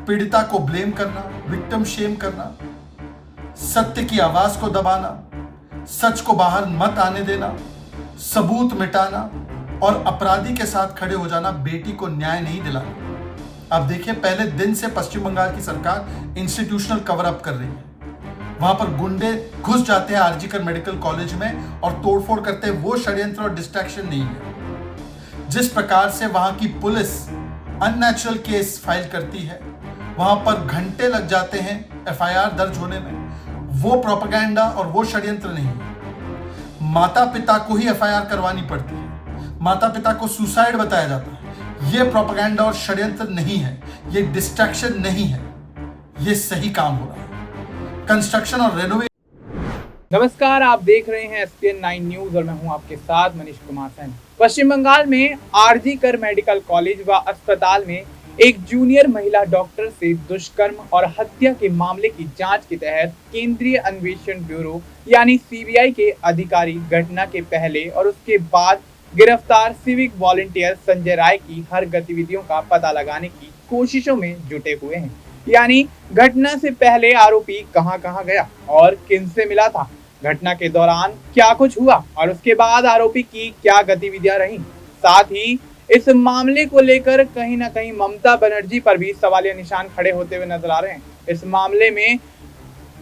पीड़िता को ब्लेम करना, विक्टिम शेम करना, सत्य की आवाज को दबाना, सच को बाहर मत आने देना, सबूत मिटाना और अपराधी के साथ खड़े हो जाना बेटी को न्याय नहीं दिलाना। अब देखिए, पहले दिन से पश्चिम बंगाल की सरकार इंस्टीट्यूशनल कवर अप कर रही है। वहां पर गुंडे घुस जाते हैं आरजीकर मेडिकल कॉलेज में और तोड़फोड़ करते हैं। वो षड्यंत्र और डिस्ट्रैक्शन नहीं है। जिस प्रकार से वहां की पुलिस अननेचुरल केस फाइल करती है, वहां पर घंटे लग जाते हैं एफआईआर दर्ज होने में, वो प्रोपेगेंडा और वो षड्यंत्र नहीं है। माता पिता को ही एफआईआर करवानी पड़ती है, माता पिता को सुसाइड बताया जाता है। ये प्रोपेगेंडा और षड्यंत्र नहीं है, ये डिस्ट्रैक्शन नहीं है, ये सही काम हो रहा है। कंस्ट्रक्शन और रेनोवेशन। नमस्कार, आप देख रहे हैं SPN 9 न्यूज और मैं हूं आपके साथ मनीष कुमार सैन। पश्चिम बंगाल में आरजीकर मेडिकल कॉलेज व अस्पताल में एक जूनियर महिला डॉक्टर से दुष्कर्म और हत्या के मामले की जांच के तहत केंद्रीय अन्वेषण ब्यूरो यानी CBI के अधिकारी घटना के पहले और उसके बाद गिरफ्तार सिविक वॉलंटियर संजय राय की हर गतिविधियों का पता लगाने की कोशिशों में जुटे हुए हैं। यानी घटना से पहले आरोपी कहां गया और किन से मिला था, घटना के दौरान क्या कुछ हुआ और उसके बाद आरोपी की क्या गतिविधियां रहीं। साथ ही इस मामले को लेकर कहीं ना कहीं ममता बनर्जी पर भी सवालिया निशान खड़े होते हुए नजर आ रहे हैं। इस मामले में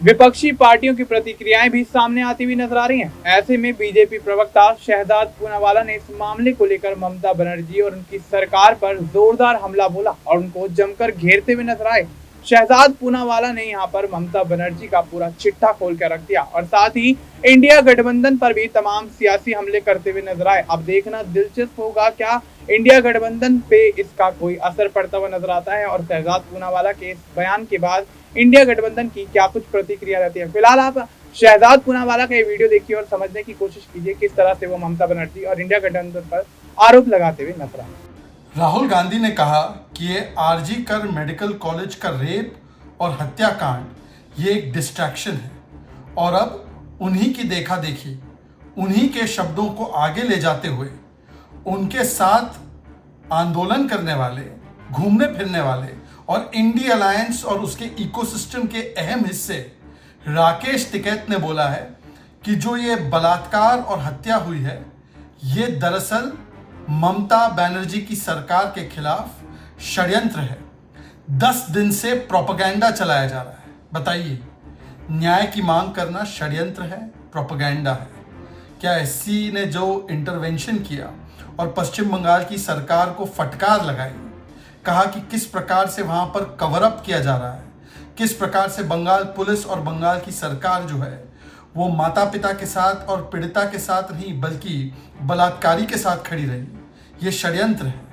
विपक्षी पार्टियों की प्रतिक्रियाएं भी सामने आती हुई नजर आ रही हैं। ऐसे में बीजेपी प्रवक्ता शहजाद पूनावाला ने इस मामले को लेकर ममता बनर्जी और उनकी सरकार पर जोरदार हमला बोला और उनको जमकर घेरते हुए नजर आए। शहजाद पूनावाला ने यहां पर ममता बनर्जी का पूरा चिट्ठा खोल कर रख दिया और साथ ही इंडिया गठबंधन पर भी तमाम सियासी हमले करते हुए नजर आए। अब देखना दिलचस्प होगा क्या इंडिया गठबंधन पे इसका कोई असर पड़ता हुआ नजर आता है और शहजाद पूनावाला के इस बयान के बाद इंडिया गठबंधन की क्या कुछ प्रतिक्रिया रहती है। फिलहाल आप शहजाद पूनावाला का ये वीडियो देखिए और समझने की कोशिश कीजिए किस तरह से वो ममता बनर्जी और इंडिया गठबंधन पर आरोप लगाते हुए नजर आए। राहुल गांधी ने कहा कि ये आरजीकर मेडिकल कॉलेज का रेप और हत्याकांड ये एक डिस्ट्रैक्शन है और अब उन्हीं की देखा देखी, उन्हीं के शब्दों को आगे ले जाते हुए उनके साथ आंदोलन करने वाले, घूमने फिरने वाले और इंडी अलायंस और उसके इकोसिस्टम के अहम हिस्से राकेश टिकैत ने बोला है कि जो ये बलात्कार और हत्या हुई है, ये दरअसल ममता बनर्जी की सरकार के खिलाफ षड्यंत्र है। 10 दिन से प्रोपेगेंडा चलाया जा रहा है। बताइए, न्याय की मांग करना षड्यंत्र है, प्रोपेगेंडा है? क्या SC ने जो इंटरवेंशन किया और पश्चिम बंगाल की सरकार को फटकार लगाई, कहा कि किस प्रकार से वहां पर कवर अप किया जा रहा है, किस प्रकार से बंगाल पुलिस और बंगाल की सरकार जो है वो माता पिता के साथ और पीड़िता के साथ नहीं बल्कि बलात्कारी के साथ खड़ी रही, ये षड्यंत्र है।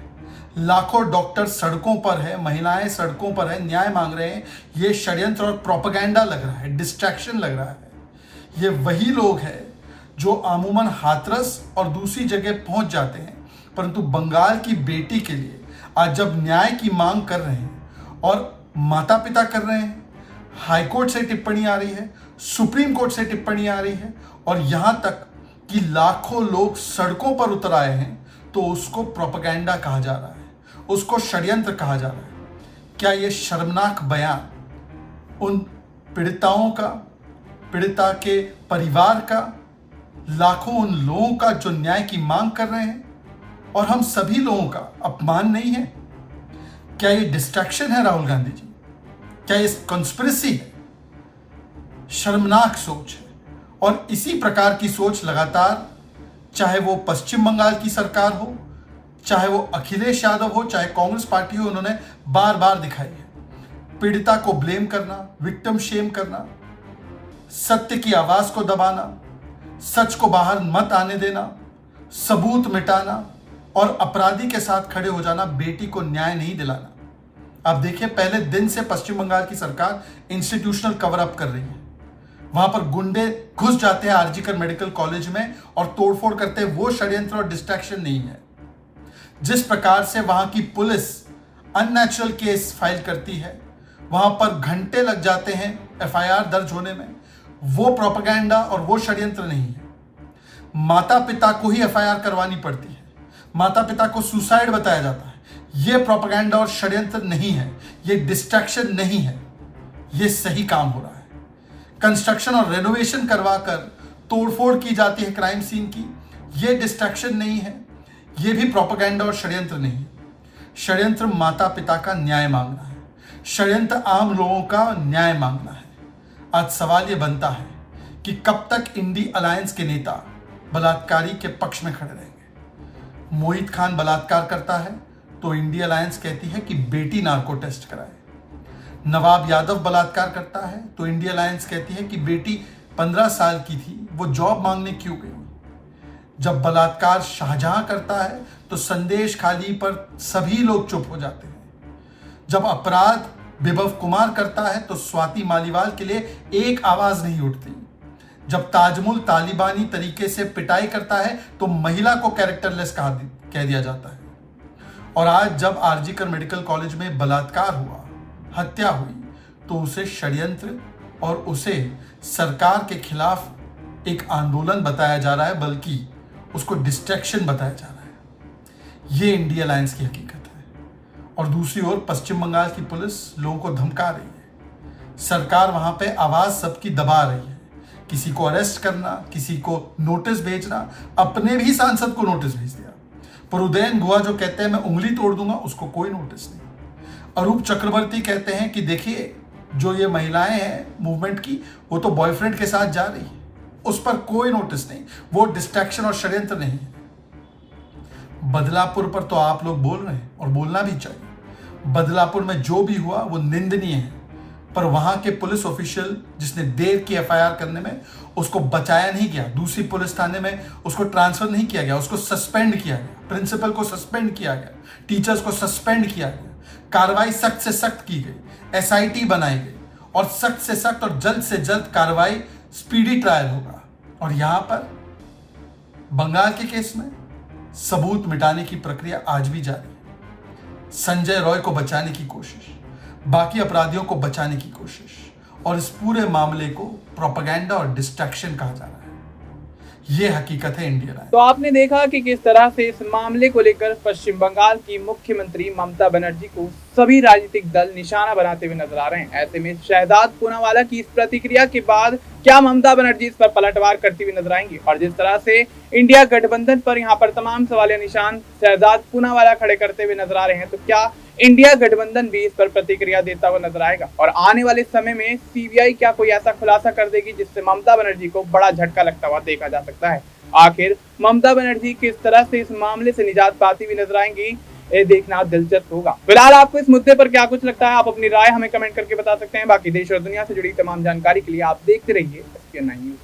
लाखों डॉक्टर सड़कों पर है, महिलाएं सड़कों पर है, न्याय मांग रहे हैं, ये षड्यंत्र और प्रोपेगेंडा लग रहा है, डिस्ट्रैक्शन लग रहा है। ये वही लोग हैं जो अमूमन हाथरस और दूसरी जगह पहुंच जाते हैं, परंतु बंगाल की बेटी के लिए आज जब न्याय की मांग कर रहे हैं और माता पिता कर रहे हैं, हाईकोर्ट से टिप्पणी आ रही है, सुप्रीम कोर्ट से टिप्पणी आ रही है और यहां तक कि लाखों लोग सड़कों पर उतर आए हैं, तो उसको प्रोपेगेंडा कहा जा रहा है, उसको षड्यंत्र कहा जा रहा है। क्या ये शर्मनाक बयान उन पीड़िताओं का, पीड़िता के परिवार का, लाखों उन लोगों का जो न्याय की मांग कर रहे हैं और हम सभी लोगों का अपमान नहीं है? क्या ये डिस्ट्रैक्शन है राहुल गांधी जी? क्या ये कॉन्स्पिरेसी है? शर्मनाक सोच है और इसी प्रकार की सोच लगातार, चाहे वो पश्चिम बंगाल की सरकार हो, चाहे वो अखिलेश यादव हो, चाहे कांग्रेस पार्टी हो, उन्होंने बार बार दिखाई है। पीड़िता को ब्लेम करना, विक्टिम शेम करना, सत्य की आवाज को दबाना, सच को बाहर मत आने देना, सबूत मिटाना और अपराधी के साथ खड़े हो जाना बेटी को न्याय नहीं दिलाना। अब देखिए, पहले दिन से पश्चिम बंगाल की सरकार इंस्टीट्यूशनल कवर अप कर रही है। वहां पर गुंडे घुस जाते हैं आरजीकर मेडिकल कॉलेज में और तोड़फोड़ करते हैं। वो षड्यंत्र और डिस्ट्रैक्शन नहीं है। जिस प्रकार से वहां की पुलिस अननेचुरल केस फाइल करती है, वहां पर घंटे लग जाते हैं एफआईआर दर्ज होने में, वो प्रोपेगेंडा और वो षड्यंत्र नहीं है। माता पिता को ही एफआईआर करवानी पड़ती है, माता पिता को सुसाइड बताया जाता है। ये प्रोपेगेंडा और षड्यंत्र नहीं है, ये डिस्ट्रैक्शन नहीं है, ये सही काम हो रहा है। कंस्ट्रक्शन और रेनोवेशन करवाकर तोड़फोड़ की जाती है क्राइम सीन की, ये डिस्ट्रैक्शन नहीं है, ये भी प्रोपेगेंडा और षड्यंत्र नहीं है। षड्यंत्र माता पिता का न्याय मांगना है, षड्यंत्र आम लोगों का न्याय मांगना है। आज सवाल ये बनता है कि कब तक इंडी अलायंस के नेता बलात्कारी के पक्ष में खड़े रहेंगे। मोहित खान बलात्कार करता है तो इंडी अलायंस कहती है कि बेटी नार्को टेस्ट कराए। नवाब यादव बलात्कार करता है तो इंडी अलायंस कहती है कि बेटी 15 साल की थी, वो जॉब मांगने क्यों गई। जब बलात्कार शाहजहां करता है तो संदेश खाली पर सभी लोग चुप हो जाते हैं। जब अपराध विभव कुमार करता है तो स्वाति मालीवाल के लिए एक आवाज नहीं उठती। जब ताजमुल तालिबानी तरीके से पिटाई करता है तो महिला को कैरेक्टरलेस कह दिया जाता है। और आज जब आरजीकर मेडिकल कॉलेज में बलात्कार हुआ, हत्या हुई, तो उसे षड्यंत्र और उसे सरकार के खिलाफ एक आंदोलन बताया जा रहा है, बल्कि उसको डिस्ट्रैक्शन बताया जा रहा है। ये इंडी अलायंस की हकीकत है। और दूसरी ओर पश्चिम बंगाल की पुलिस लोगों को धमका रही है। सरकार वहां पे आवाज सबकी दबा रही है। किसी को अरेस्ट करना, किसी को नोटिस भेजना, अपने भी सांसद को नोटिस भेज दिया। पर उदयन गुहा जो कहते हैं मैं उंगली तोड़ दूंगा, उसको कोई नोटिस नहीं। अरूप चक्रवर्ती कहते हैं कि देखिए जो ये महिलाएं हैं मूवमेंट की, वो तो बॉयफ्रेंड के साथ जा रही है, उस पर कोई नोटिस नहीं। वो डिस्ट्रैक्शन और षड्यंत्र नहीं है। बदलापुर पर तो आप लोग बोल रहे हैं और बोलना भी चाहिए। बदलापुर में जो भी हुआ वो निंदनीय है, पर वहां के पुलिस ऑफिशियल जिसने देर की एफआईआर करने में, उसको बचाया नहीं गया। दूसरी पुलिस थाने में उसको ट्रांसफर नहीं किया गया, उसको सस्पेंड किया गया। प्रिंसिपल को सस्पेंड किया गया, टीचर्स को सस्पेंड किया गया। कार्रवाई सख्त से सख्त की गई, एसआईटी बनाई गई और सख्त से सख्त और जल्द से जल्द कार्रवाई, स्पीडी ट्रायल होगा। और यहां पर बंगाल के केस में सबूत मिटाने की प्रक्रिया आज भी जारी है। संजय रॉय को बचाने की कोशिश, बाकी अपराधियों को बचाने की कोशिश, और इस पूरे मामले को प्रोपेगेंडा और डिस्ट्रैक्शन कहा जा रहा है। ये हकीकत है इंडिया। तो आपने देखा कि किस तरह से इस मामले को लेकर पश्चिम बंगाल की मुख्यमंत्री ममता बनर्जी को सभी राजनीतिक दल निशाना बनाते हुए नजर आ रहे हैं। ऐसे में शहजाद पूनावाला की इस प्रतिक्रिया के बाद क्या ममता बनर्जी इस पर पलटवार करती हुई नजर आएंगी। और जिस तरह से इंडिया गठबंधन पर यहाँ पर तमाम सवालिया निशान शहजाद पूनावाला खड़े करते हुए नजर आ रहे हैं, तो क्या इंडिया गठबंधन भी इस पर प्रतिक्रिया देता हुआ नजर आएगा। और आने वाले समय में सीबीआई क्या कोई ऐसा खुलासा कर देगी जिससे ममता बनर्जी को बड़ा झटका लगता हुआ देखा जा सकता है। आखिर ममता बनर्जी किस तरह से इस मामले से निजात पाती हुई नजर आएंगी, ये देखना दिलचस्प होगा। फिलहाल आपको इस मुद्दे पर क्या कुछ लगता है, आप अपनी राय हमें कमेंट करके बता सकते हैं। बाकी देश और दुनिया से जुड़ी तमाम जानकारी के लिए आप देखते रहिए SPN9 न्यूज।